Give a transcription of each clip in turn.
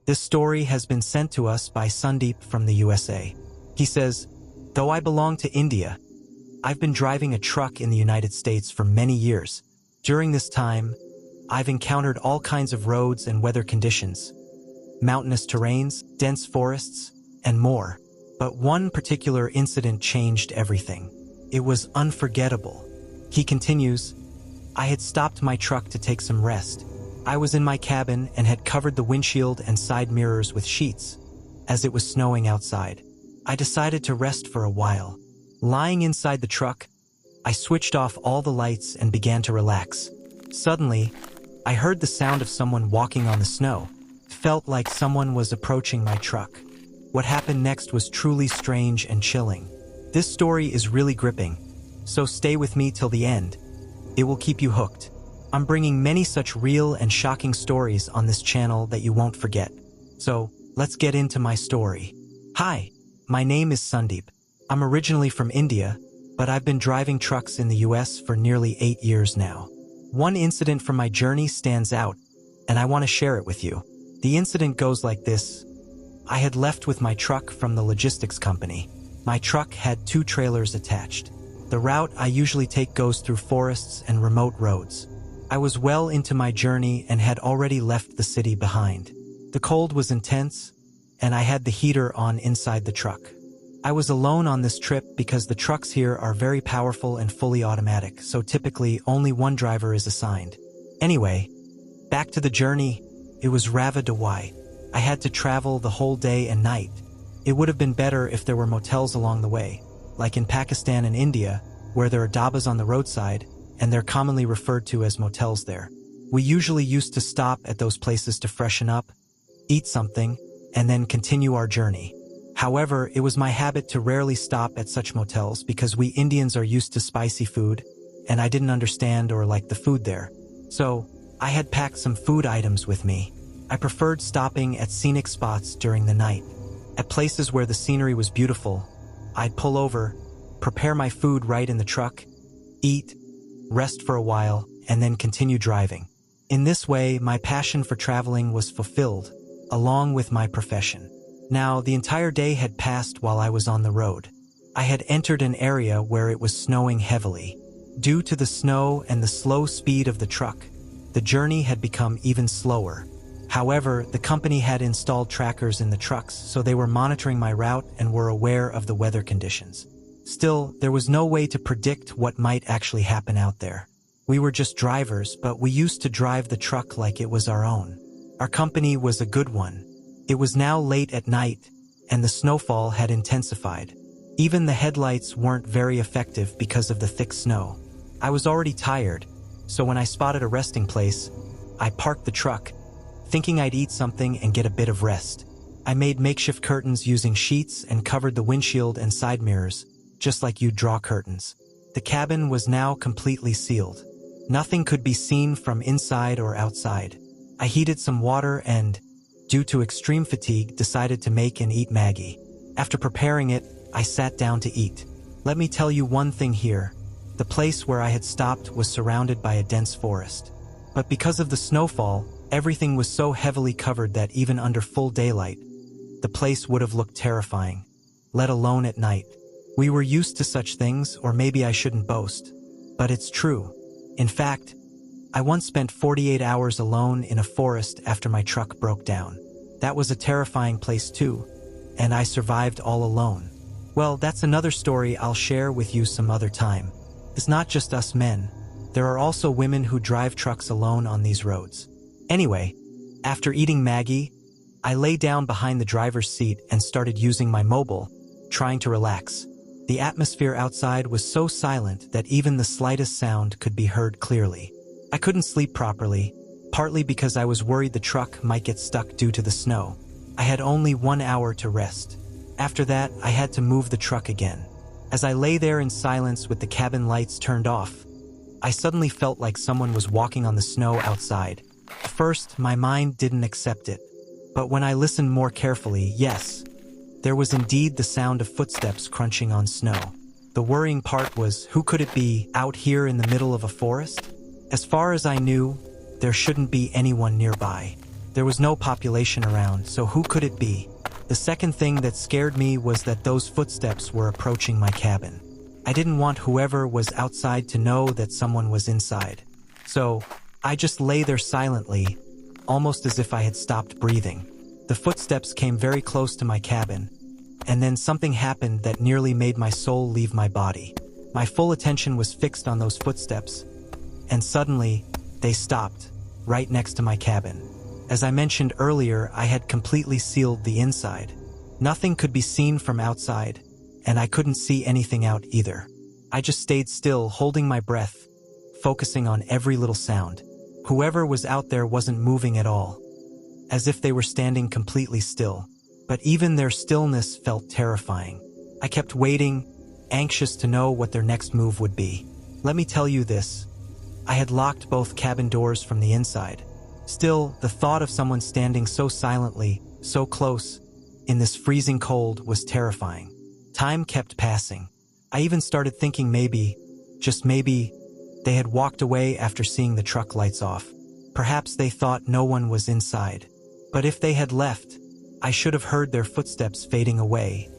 This story has been sent to us by Sandeep from the USA. He says, "Though I belong to India, I've been driving a truck in the United States for many years. During this time, I've encountered all kinds of roads and weather conditions, mountainous terrains, dense forests, and more. But one particular incident changed everything. It was unforgettable." He continues, "I had stopped my truck to take some rest. I was in my cabin and had covered the windshield and side mirrors with sheets, as it was snowing outside. I decided to rest for a while. Lying inside the truck, I switched off all the lights and began to relax. Suddenly, I heard the sound of someone walking on the snow. It felt like someone was approaching my truck. What happened next was truly strange and chilling. This story is really gripping, so stay with me till the end. It will keep you hooked. I'm bringing many such real and shocking stories on this channel that you won't forget. So, let's get into my story. Hi, my name is Sandeep. I'm originally from India, but I've been driving trucks in the US for nearly 8 years now. One incident from my journey stands out, and I want to share it with you. The incident goes like this. I had left with my truck from the logistics company. My truck had 2 trailers attached. The route I usually take goes through forests and remote roads. I was well into my journey and had already left the city behind. The cold was intense, and I had the heater on inside the truck. I was alone on this trip because the trucks here are very powerful and fully automatic, so typically only one driver is assigned. Anyway, back to the journey. It was Ravadawai. I had to travel the whole day and night. It would have been better if there were motels along the way, like in Pakistan and India, where there are dabas on the roadside, and they're commonly referred to as motels there. We usually used to stop at those places to freshen up, eat something, and then continue our journey. However, it was my habit to rarely stop at such motels because we Indians are used to spicy food, and I didn't understand or like the food there. So, I had packed some food items with me. I preferred stopping at scenic spots during the night. At places where the scenery was beautiful, I'd pull over, prepare my food right in the truck, eat, rest for a while, and then continue driving. In this way, my passion for traveling was fulfilled, along with my profession. Now, the entire day had passed while I was on the road. I had entered an area where it was snowing heavily. Due to the snow and the slow speed of the truck, the journey had become even slower. However, the company had installed trackers in the trucks, so they were monitoring my route and were aware of the weather conditions. Still, there was no way to predict what might actually happen out there. We were just drivers, but we used to drive the truck like it was our own. Our company was a good one. It was now late at night, and the snowfall had intensified. Even the headlights weren't very effective because of the thick snow. I was already tired, so when I spotted a resting place, I parked the truck, thinking I'd eat something and get a bit of rest. I made makeshift curtains using sheets and covered the windshield and side mirrors, just like you'd draw curtains. The cabin was now completely sealed. Nothing could be seen from inside or outside. I heated some water and, due to extreme fatigue, decided to make and eat Maggie. After preparing it, I sat down to eat. Let me tell you one thing here. The place where I had stopped was surrounded by a dense forest. But because of the snowfall, everything was so heavily covered that even under full daylight, the place would have looked terrifying, let alone at night. We were used to such things, or maybe I shouldn't boast, but it's true. In fact, I once spent 48 hours alone in a forest after my truck broke down. That was a terrifying place too, and I survived all alone. Well, that's another story I'll share with you some other time. It's not just us men. There are also women who drive trucks alone on these roads. Anyway, after eating Maggie, I lay down behind the driver's seat and started using my mobile, trying to relax. The atmosphere outside was so silent that even the slightest sound could be heard clearly. I couldn't sleep properly, partly because I was worried the truck might get stuck due to the snow. I had only 1 hour to rest. After that, I had to move the truck again. As I lay there in silence with the cabin lights turned off, I suddenly felt like someone was walking on the snow outside. At first, my mind didn't accept it, but when I listened more carefully, yes, there was indeed the sound of footsteps crunching on snow. The worrying part was, who could it be out here in the middle of a forest? As far as I knew, there shouldn't be anyone nearby. There was no population around, so who could it be? The second thing that scared me was that those footsteps were approaching my cabin. I didn't want whoever was outside to know that someone was inside. So, I just lay there silently, almost as if I had stopped breathing. The footsteps came very close to my cabin, and then something happened that nearly made my soul leave my body. My full attention was fixed on those footsteps, and suddenly, they stopped, right next to my cabin. As I mentioned earlier, I had completely sealed the inside. Nothing could be seen from outside, and I couldn't see anything out either. I just stayed still, holding my breath, focusing on every little sound. Whoever was out there wasn't moving at all, as if they were standing completely still. But even their stillness felt terrifying. I kept waiting, anxious to know what their next move would be. Let me tell you this. I had locked both cabin doors from the inside. Still, the thought of someone standing so silently, so close, in this freezing cold was terrifying. Time kept passing. I even started thinking maybe, just maybe, they had walked away after seeing the truck lights off. Perhaps they thought no one was inside. But if they had left, I should have heard their footsteps fading away.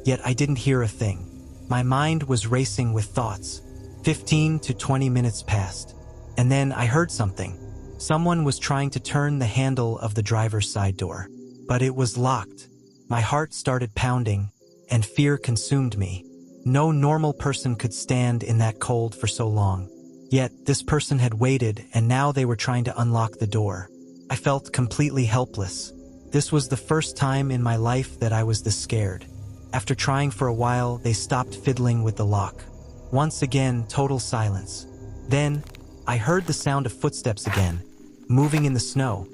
Yet I didn't hear a thing. My mind was racing with thoughts. 15 to 20 minutes passed. And then I heard something. Someone was trying to turn the handle of the driver's side door. But it was locked. My heart started pounding, and fear consumed me. No normal person could stand in that cold for so long. Yet, this person had waited, and now they were trying to unlock the door. I felt completely helpless. This was the first time in my life that I was this scared. After trying for a while, they stopped fiddling with the lock. Once again, total silence. Then, I heard the sound of footsteps again, moving in the snow,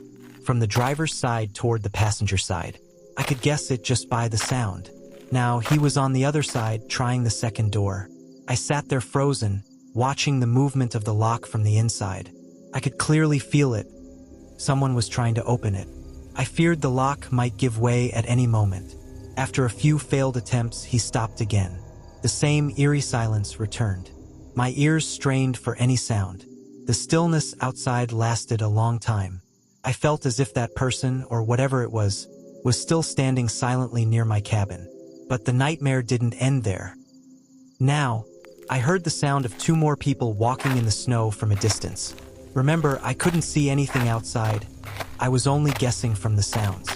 from the driver's side toward the passenger side. I could guess it just by the sound. Now, he was on the other side, trying the second door. I sat there frozen, watching the movement of the lock from the inside. I could clearly feel it. Someone was trying to open it. I feared the lock might give way at any moment. After a few failed attempts, he stopped again. The same eerie silence returned. My ears strained for any sound. The stillness outside lasted a long time. I felt as if that person, or whatever it was still standing silently near my cabin. But the nightmare didn't end there. Now, I heard the sound of 2 more people walking in the snow from a distance. Remember, I couldn't see anything outside. I was only guessing from the sounds.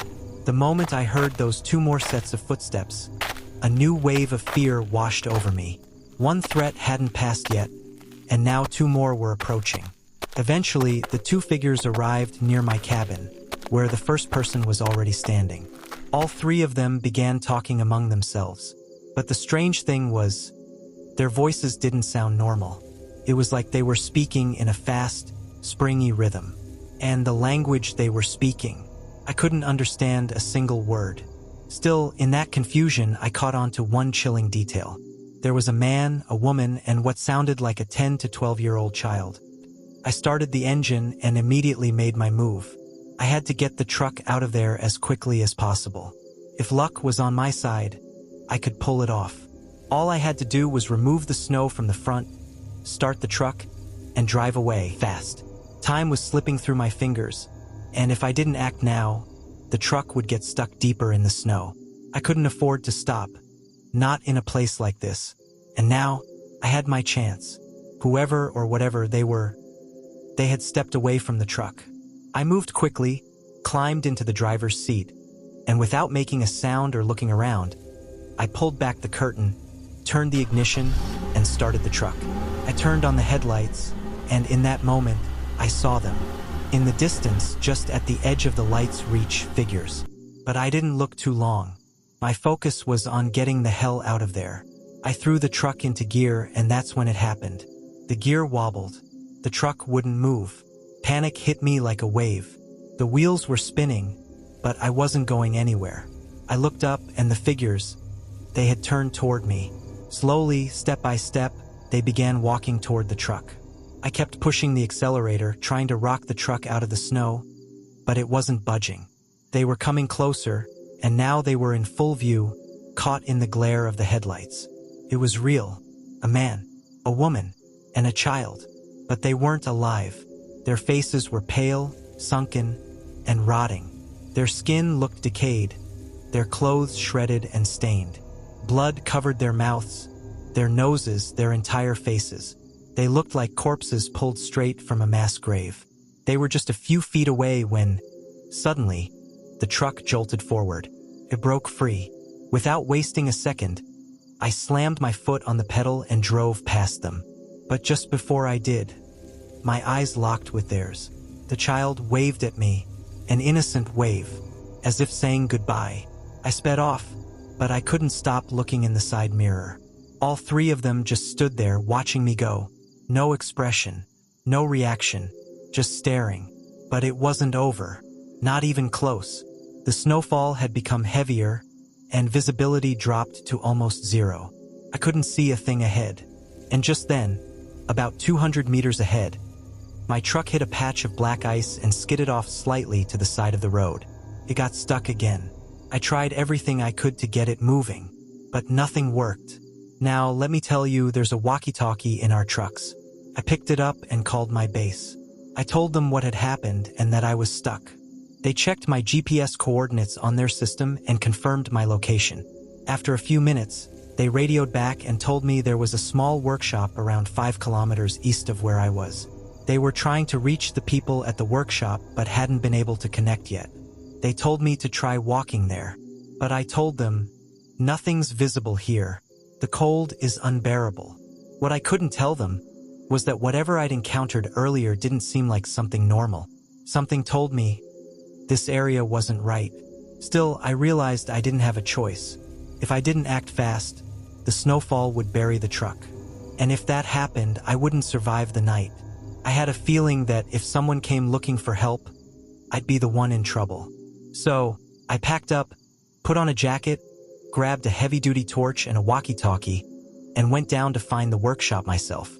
The moment I heard those 2 more sets of footsteps, a new wave of fear washed over me. One threat hadn't passed yet, and now 2 more were approaching. Eventually, the 2 figures arrived near my cabin, where the first person was already standing. All 3 of them began talking among themselves. But the strange thing was, their voices didn't sound normal. It was like they were speaking in a fast, springy rhythm. And the language they were speaking, I couldn't understand a single word. Still, in that confusion, I caught on to one chilling detail. There was a man, a woman, and what sounded like a 10 to 12-year-old child. I started the engine and immediately made my move. I had to get the truck out of there as quickly as possible. If luck was on my side, I could pull it off. All I had to do was remove the snow from the front, start the truck, and drive away fast. Time was slipping through my fingers, and if I didn't act now, the truck would get stuck deeper in the snow. I couldn't afford to stop, not in a place like this. And now, I had my chance. Whoever or whatever they were, they had stepped away from the truck. I moved quickly, climbed into the driver's seat, and without making a sound or looking around, I pulled back the curtain, turned the ignition, and started the truck. I turned on the headlights, and in that moment, I saw them. In the distance, just at the edge of the light's reach, figures. But I didn't look too long. My focus was on getting the hell out of there. I threw the truck into gear, and that's when it happened. The gear wobbled. The truck wouldn't move. Panic hit me like a wave. The wheels were spinning, but I wasn't going anywhere. I looked up, and the figures, they had turned toward me. Slowly, step by step, they began walking toward the truck. I kept pushing the accelerator, trying to rock the truck out of the snow, but it wasn't budging. They were coming closer, and now they were in full view, caught in the glare of the headlights. It was real. A man, a woman, and a child. But they weren't alive. Their faces were pale, sunken, and rotting. Their skin looked decayed, their clothes shredded and stained. Blood covered their mouths, their noses, their entire faces. They looked like corpses pulled straight from a mass grave. They were just a few feet away when, suddenly, the truck jolted forward. It broke free. Without wasting a second, I slammed my foot on the pedal and drove past them. But just before I did, my eyes locked with theirs. The child waved at me, an innocent wave, as if saying goodbye. I sped off, but I couldn't stop looking in the side mirror. All three of them just stood there watching me go. No expression, no reaction, just staring. But it wasn't over. Not even close. The snowfall had become heavier, and visibility dropped to almost zero. I couldn't see a thing ahead. And just then, about 200 meters ahead, my truck hit a patch of black ice and skidded off slightly to the side of the road. It got stuck again. I tried everything I could to get it moving, but nothing worked. Now, let me tell you, there's a walkie-talkie in our trucks. I picked it up and called my base. I told them what had happened and that I was stuck. They checked my GPS coordinates on their system and confirmed my location. After a few minutes, they radioed back and told me there was a small workshop around 5 kilometers east of where I was. They were trying to reach the people at the workshop but hadn't been able to connect yet. They told me to try walking there, but I told them, nothing's visible here. The cold is unbearable. What I couldn't tell them was that whatever I'd encountered earlier didn't seem like something normal. Something told me this area wasn't right. Still, I realized I didn't have a choice. If I didn't act fast, the snowfall would bury the truck. And if that happened, I wouldn't survive the night. I had a feeling that if someone came looking for help, I'd be the one in trouble. So, I packed up, put on a jacket, grabbed a heavy-duty torch and a walkie-talkie, and went down to find the workshop myself.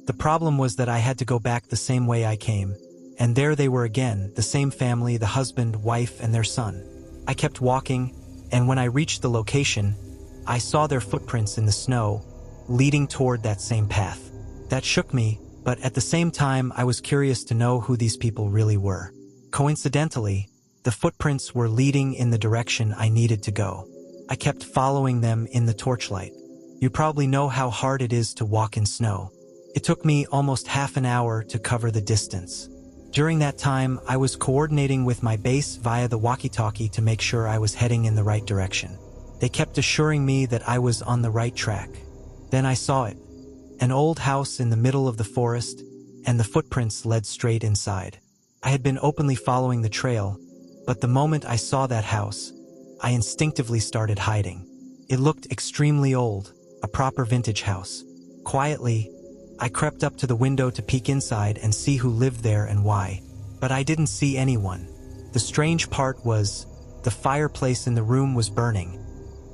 The problem was that I had to go back the same way I came, and there they were again, the same family, the husband, wife, and their son. I kept walking, and when I reached the location, I saw their footprints in the snow, leading toward that same path. That shook me, but at the same time I was curious to know who these people really were. Coincidentally, the footprints were leading in the direction I needed to go. I kept following them in the torchlight. You probably know how hard it is to walk in snow. It took me almost half an hour to cover the distance. During that time, I was coordinating with my base via the walkie-talkie to make sure I was heading in the right direction. They kept assuring me that I was on the right track. Then I saw it. An old house in the middle of the forest, and the footprints led straight inside. I had been openly following the trail, but the moment I saw that house, I instinctively started hiding. It looked extremely old, a proper vintage house. Quietly, I crept up to the window to peek inside and see who lived there and why. But I didn't see anyone. The strange part was, the fireplace in the room was burning,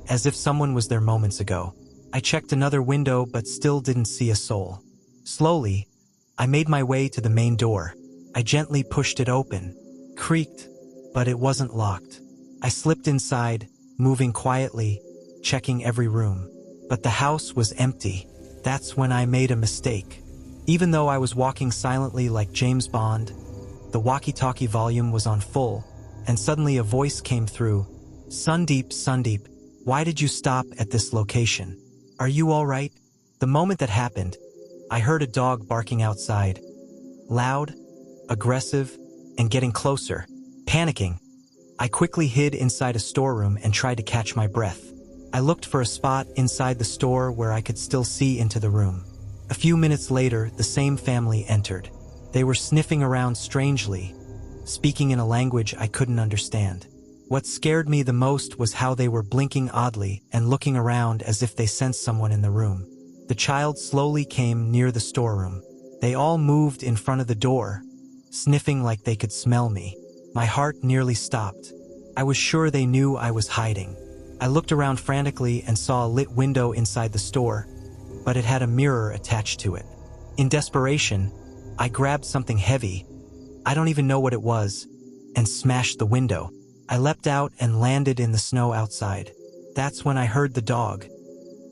as if someone was there moments ago. I checked another window but still didn't see a soul. Slowly, I made my way to the main door. I gently pushed it open, creaked, but it wasn't locked. I slipped inside, moving quietly, checking every room. But the house was empty. That's when I made a mistake. Even though I was walking silently like James Bond, the walkie-talkie volume was on full, and suddenly a voice came through. "Sandeep, Sandeep, why did you stop at this location? Are you all right?" The moment that happened, I heard a dog barking outside. Loud, aggressive, and getting closer. Panicking, I quickly hid inside a storeroom and tried to catch my breath. I looked for a spot inside the store where I could still see into the room. A few minutes later, the same family entered. They were sniffing around strangely, speaking in a language I couldn't understand. What scared me the most was how they were blinking oddly and looking around as if they sensed someone in the room. The child slowly came near the storeroom. They all moved in front of the door, sniffing like they could smell me. My heart nearly stopped. I was sure they knew I was hiding. I looked around frantically and saw a lit window inside the store, but it had a mirror attached to it. In desperation, I grabbed something heavy, I don't even know what it was, and smashed the window. I leapt out and landed in the snow outside. That's when I heard the dog.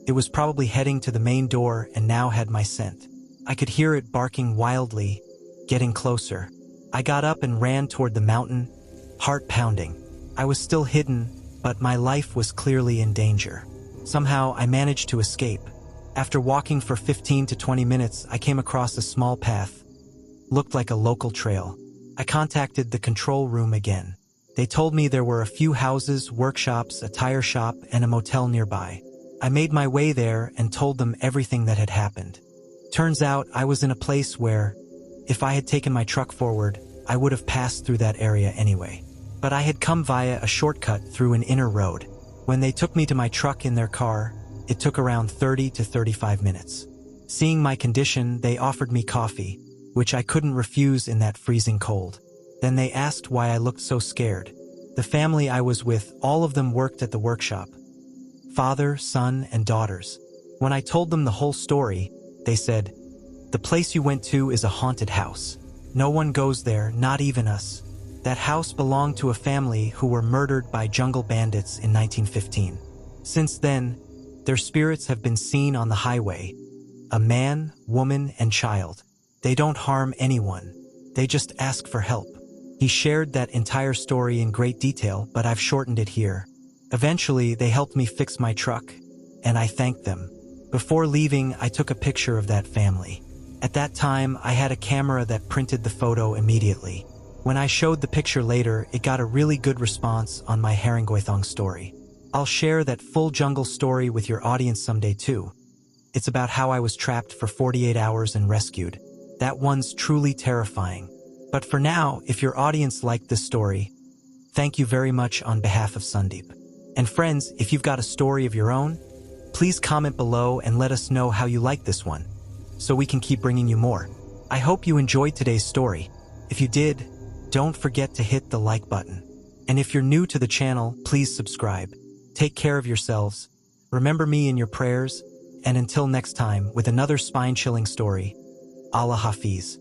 It was probably heading to the main door and now had my scent. I could hear it barking wildly, getting closer. I got up and ran toward the mountain, heart pounding. I was still hidden, but my life was clearly in danger. Somehow, I managed to escape. After walking for 15 to 20 minutes, I came across a small path. Looked like a local trail. I contacted the control room again. They told me there were a few houses, workshops, a tire shop, and a motel nearby. I made my way there and told them everything that had happened. Turns out I was in a place where, if I had taken my truck forward, I would have passed through that area anyway. But I had come via a shortcut through an inner road. When they took me to my truck in their car, it took around 30 to 35 minutes. Seeing my condition, they offered me coffee, which I couldn't refuse in that freezing cold. Then they asked why I looked so scared. The family I was with, all of them worked at the workshop. Father, son, and daughters. When I told them the whole story, they said, "The place you went to is a haunted house. No one goes there, not even us. That house belonged to a family who were murdered by jungle bandits in 1915. Since then, their spirits have been seen on the highway. A man, woman, and child. They don't harm anyone. They just ask for help." He shared that entire story in great detail, but I've shortened it here. Eventually, they helped me fix my truck, and I thanked them. Before leaving, I took a picture of that family. At that time, I had a camera that printed the photo immediately. When I showed the picture later, it got a really good response on my Haringgoithong story. I'll share that full jungle story with your audience someday too. It's about how I was trapped for 48 hours and rescued. That one's truly terrifying. But for now, if your audience liked this story, thank you very much on behalf of Sandeep. And friends, if you've got a story of your own, please comment below and let us know how you like this one, so we can keep bringing you more. I hope you enjoyed today's story. If you did, don't forget to hit the like button. And if you're new to the channel, please subscribe. Take care of yourselves. Remember me in your prayers. And until next time, with another spine-chilling story, Allah Hafiz.